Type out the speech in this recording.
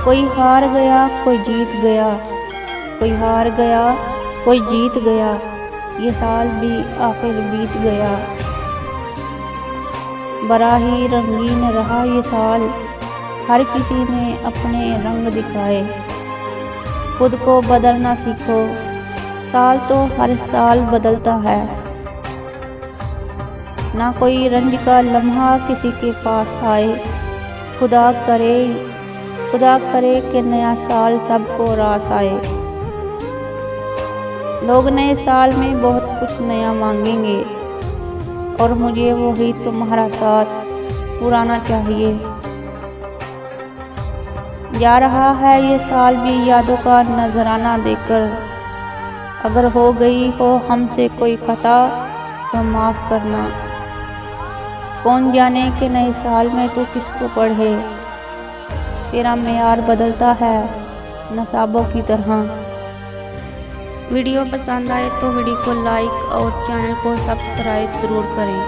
कोई हार गया कोई जीत गया, कोई हार गया कोई जीत गया, ये साल भी आखिर बीत गया। बड़ा ही रंगीन रहा ये साल, हर किसी ने अपने रंग दिखाए। खुद को बदलना सीखो, साल तो हर साल बदलता है। ना कोई रंज का लम्हा किसी के पास आए, खुदा करे कि नया साल सबको रास आए। लोग नए साल में बहुत कुछ नया मांगेंगे और मुझे वही तुम्हारा साथ पुराना चाहिए। जा रहा है ये साल भी यादों का नजराना देकर, अगर हो गई हो हमसे कोई खता तो माफ़ करना। कौन जाने कि नए साल में तू किसको पढ़े, तेरा मेयार बदलता है नसाबों की तरह। वीडियो पसंद आए तो वीडियो को लाइक और चैनल को सब्सक्राइब ज़रूर करें।